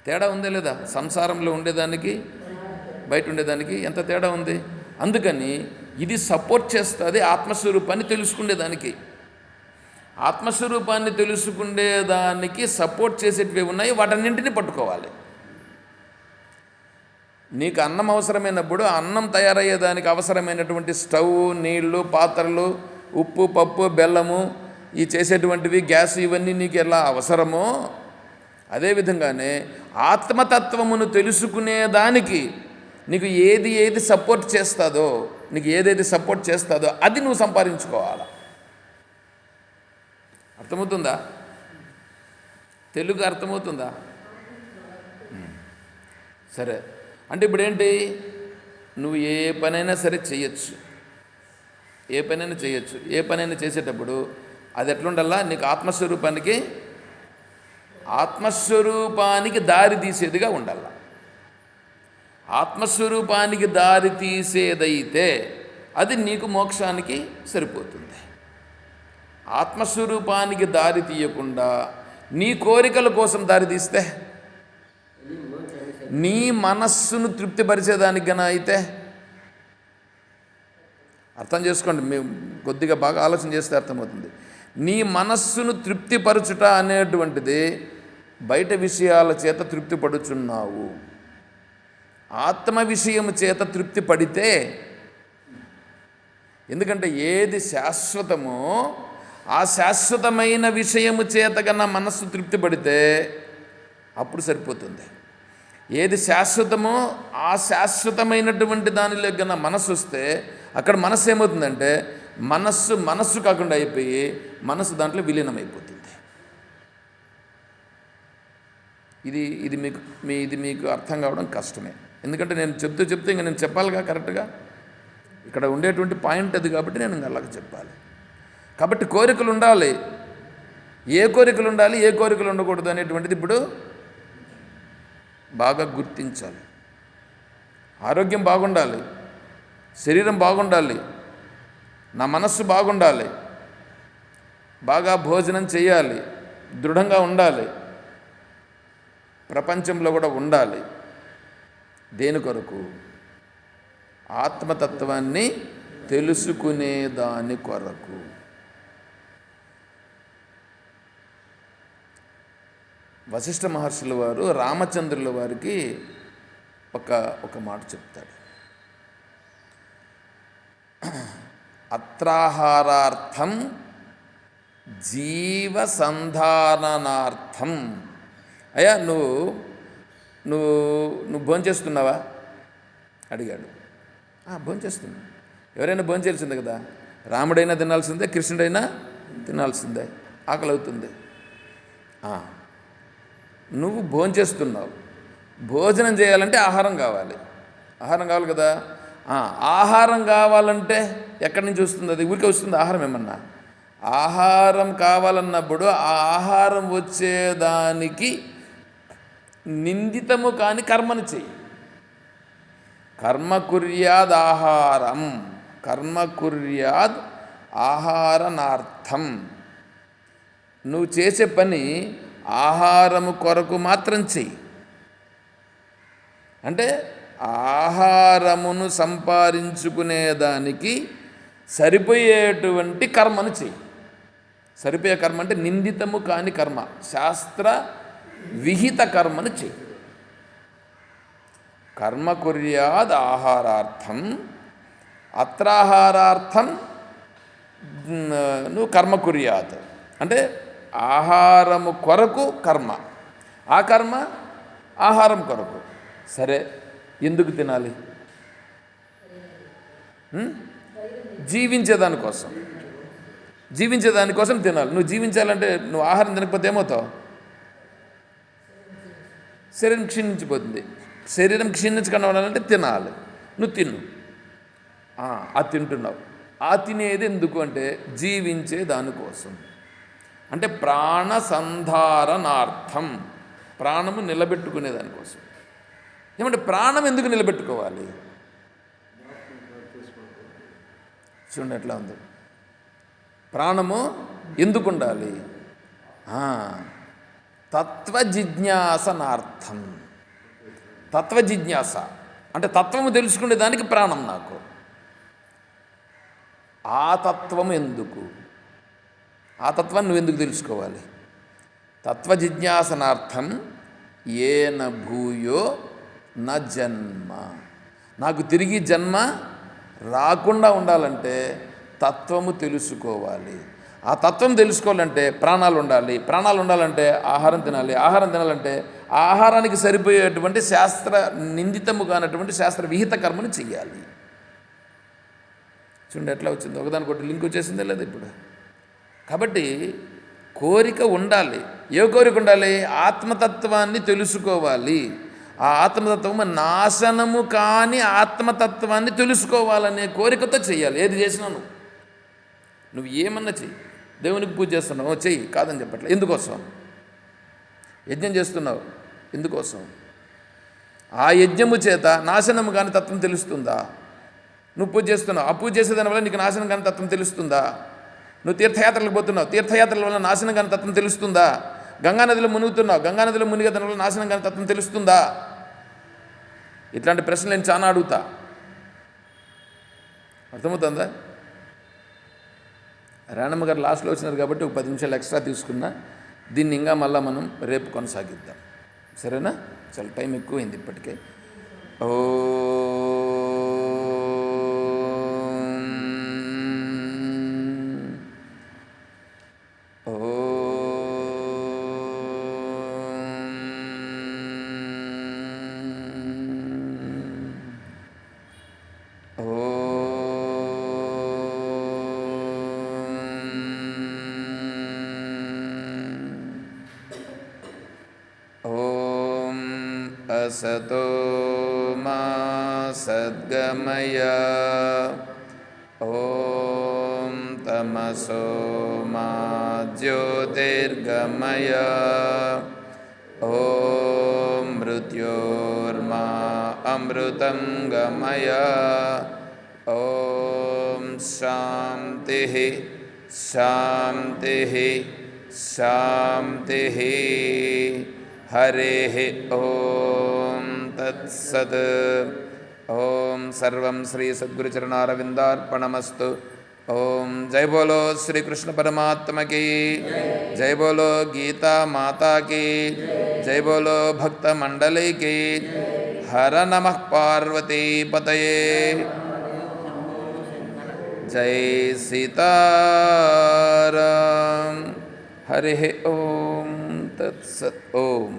తేడా ఉందే లేదా? సంసారంలో ఉండేదానికి బయట ఉండేదానికి ఎంత తేడా ఉంది. అందుకని ఇది సపోర్ట్ చేస్తుంది ఆత్మస్వరూపాన్ని తెలుసుకునేదానికి. ఆత్మస్వరూపాన్ని తెలుసుకునేదానికి సపోర్ట్ చేసేటివి ఉన్నాయి, వాటన్నింటినీ పట్టుకోవాలి. నీకు అన్నం అవసరమైనప్పుడు అన్నం తయారయ్యేదానికి అవసరమైనటువంటి స్టవ్, నీళ్లు, పాత్రలు, ఉప్పు, పప్పు, బెల్లము, ఈ చేసేటువంటివి గ్యాస్ ఇవన్నీ నీకు ఎలా అవసరమో అదేవిధంగానే ఆత్మతత్వమును తెలుసుకునేదానికి నీకు ఏది సపోర్ట్ చేస్తుందో, నీకు ఏదైతే సపోర్ట్ చేస్తుందో అది నువ్వు సంపాదించుకోవాలి. అర్థమవుతుందా? తెలుగు అర్థమవుతుందా? సరే, అంటే ఇప్పుడు ఏంటి, నువ్వు ఏ పనైనా సరే చేయొచ్చు, ఏ పనైనా చేసేటప్పుడు అది ఎట్లుండాలా, నీకు ఆత్మస్వరూపానికి దారి తీసేదిగా ఉండాల. ఆత్మస్వరూపానికి దారి తీసేదైతే అది నీకు మోక్షానికి సరిపోతుంది. ఆత్మస్వరూపానికి దారి తీయకుండా నీ కోరికల కోసం దారి తీస్తే, నీ మనస్సును తృప్తిపరిచేదానికి గన అయితే, అర్థం చేసుకోండి, మేము కొద్దిగా బాగా ఆలోచన చేస్తే అర్థమవుతుంది. నీ మనస్సును తృప్తిపరచుట అనేటువంటిది బయట విషయాల చేత తృప్తిపడుచున్నావు. ఆత్మ విషయము చేత తృప్తి పడితే, ఎందుకంటే ఏది శాశ్వతమో ఆ శాశ్వతమైన విషయము చేత కన్నా మనస్సు తృప్తి పడితే అప్పుడు సరిపోతుంది. ఏది శాశ్వతమో ఆ శాశ్వతమైనటువంటి దానిలో కన్నా మనస్సు వస్తే అక్కడ మనస్సు ఏమవుతుందంటే మనస్సు కాకుండా అయిపోయి మనస్సు దాంట్లో విలీనమైపోతుంది. ఇది మీకు అర్థం కావడం కష్టమే. ఎందుకంటే నేను చెప్తే ఇంకా నేను చెప్పాలిగా కరెక్ట్గా, ఇక్కడ ఉండేటువంటి పాయింట్ అది కాబట్టి నేను అలాగ చెప్పాలి. కాబట్టి కోరికలు ఉండాలి, ఏ కోరికలు ఉండాలి, ఏ కోరికలు ఉండకూడదు అనేటువంటిది ఇప్పుడు బాగా గుర్తించాలి. ఆరోగ్యం బాగుండాలి, శరీరం బాగుండాలి, నా మనస్సు బాగుండాలి, బాగా భోజనం చేయాలి, దృఢంగా ఉండాలి, ప్రపంచంలో కూడా ఉండాలి. దేని కొరకు? ఆత్మతత్వాన్ని తెలుసుకునేదాని కొరకు. వశిష్ఠ మహర్షుల వారు రామచంద్రుల వారికి ఒక మాట చెప్తాడు. అత్రాహారార్థం జీవసంధారణార్థం. అయ్యా నువ్వు భోంచేస్తున్నావా అడిగాడు. భోంచేస్తున్నా. ఎవరైనా భోంచేయాల్సిందే కదా, రాముడైనా తినాల్సిందే, కృష్ణుడైనా తినాల్సిందే, ఆకలి అవుతుంది. నువ్వు భోంచేస్తున్నావు, భోజనం చేయాలంటే ఆహారం కావాలి కదా. ఆహారం కావాలంటే ఎక్కడి నుంచి వస్తుంది? అది ఊరికే వస్తుంది ఆహారం ఏమన్నా? ఆహారం కావాలన్నప్పుడు ఆ ఆహారం వచ్చేదానికి నిందితము కాని కర్మను చెయ్యి. కర్మ కుర్యాద్ ఆహారం, కర్మ కుర్యాద్ ఆహారనార్థం. నువ్వు చేసే పని ఆహారము కొరకు మాత్రం చెయ్యి. అంటే ఆహారమును సంపాదించుకునేదానికి సరిపోయేటువంటి కర్మను చెయ్యి. సరిపోయే కర్మ అంటే నిందితము కాని కర్మ, శాస్త్ర విహిత కర్మను చెయ్యి. కర్మ కుర్యాద్ ఆహారార్థం, అత్రాహారార్థం నువ్వు కర్మ కుర్యాత్ అంటే ఆహారము కొరకు కర్మ, ఆ కర్మ ఆహారం కొరకు. సరే, ఎందుకు తినాలి? జీవించేదానికోసం తినాలి. నువ్వు జీవించాలంటే నువ్వు ఆహారం తినకపోతే ఏమవుతావు? శరీరం క్షీణించిపోతుంది. శరీరం క్షీణించకుండా ఉండాలంటే తినాలి. నువ్వు అది తింటున్నావు. ఆ తినేది ఎందుకు అంటే జీవించే దానికోసం, అంటే ప్రాణ సంధారణార్థం, ప్రాణము నిలబెట్టుకునే దానికోసం. ఏమంటే ప్రాణం ఎందుకు నిలబెట్టుకోవాలి? చూడండి ఎట్లా ఉంది. ప్రాణము ఎందుకు ఉండాలి? తత్వజిజ్ఞాసనార్థం. తత్వజిజ్ఞాస అంటే తత్వము తెలుసుకునే దానికి ప్రాణం నాకు. ఆ తత్వము ఎందుకు? ఆ తత్వాన్ని నువ్వు ఎందుకు తెలుసుకోవాలి? తత్వజిజ్ఞాసనార్థం ఏన భూయో న జన్మ. నాకు తిరిగి జన్మ రాకుండా ఉండాలంటే తత్వము తెలుసుకోవాలి. ఆ తత్వం తెలుసుకోవాలంటే ప్రాణాలు ఉండాలి, ప్రాణాలు ఉండాలంటే ఆహారం తినాలి, ఆహారం తినాలంటే ఆ ఆహారానికి సరిపోయేటువంటి శాస్త్ర నిందితము కానటువంటి శాస్త్ర విహిత కర్మను చెయ్యాలి. చూడండి ఎట్లా వచ్చింది, ఒకదానికొకటి లింక్ వచ్చేసిందే లేదా ఇప్పుడు. కాబట్టి కోరిక ఉండాలి. ఏ కోరిక ఉండాలి? ఆత్మతత్వాన్ని తెలుసుకోవాలి. ఆ ఆత్మతత్వము నాశనము కాని ఆత్మతత్వాన్ని తెలుసుకోవాలనే కోరికతో చెయ్యాలి. ఏది చేసినా నువ్వు ఏమన్నా చెయ్యి. దేవునికి పూజ చేస్తున్నావు, చెయ్యి, కాదని చెప్పట్లే. ఎందుకోసం? యజ్ఞం చేస్తున్నావు, ఎందుకోసం? ఆ యజ్ఞము చేత నాశనము కాని తత్వం తెలుస్తుందా? నువ్వు పూజ చేస్తున్నావు, ఆ పూజ చేసేదాని వల్ల నీకు నాశనం కాని తత్వం తెలుస్తుందా? నువ్వు తీర్థయాత్రలకు పోతున్నావు, తీర్థయాత్రల వల్ల నాశనం కాని తత్వం తెలుస్తుందా? గంగానదిలో మునుగుతున్నావు, గంగానదిలో మునిగే దాని వల్ల నాశనం కాని తత్వం తెలుస్తుందా? ఇట్లాంటి ప్రశ్నలు నేను చాలా అడుగుతా. అర్థమవుతుందా? రాణమ్మ గారు లాస్ట్లో వచ్చినారు కాబట్టి ఒక 10 నిమిషాలు ఎక్స్ట్రా తీసుకున్నా. దీన్ని ఇంకా మళ్ళీ మనం రేపు కొనసాగిద్దాం, సరేనా? చాలా టైం ఎక్కువైంది ఇప్పటికే. ఓ असतो मा सद्गमय ॐ तमसो मा ज्योतिर्गमय ॐ मृत्योर्मा अमृतं गमय ॐ शान्तिः शान्तिः शान्तिः हरेः ॐ तत्सत् ॐ सर्वं श्री सद्गुरुचरणारविन्दार्पणमस्तु। ॐ जय बोलो श्री कृष्ण परमात्मा की जय, बोलो गीता माता की जय, बोलो भक्त मंडली की। हर नमः पार्वती पतये, जय सीताराम। हरि ओम तत्सत्। ओम।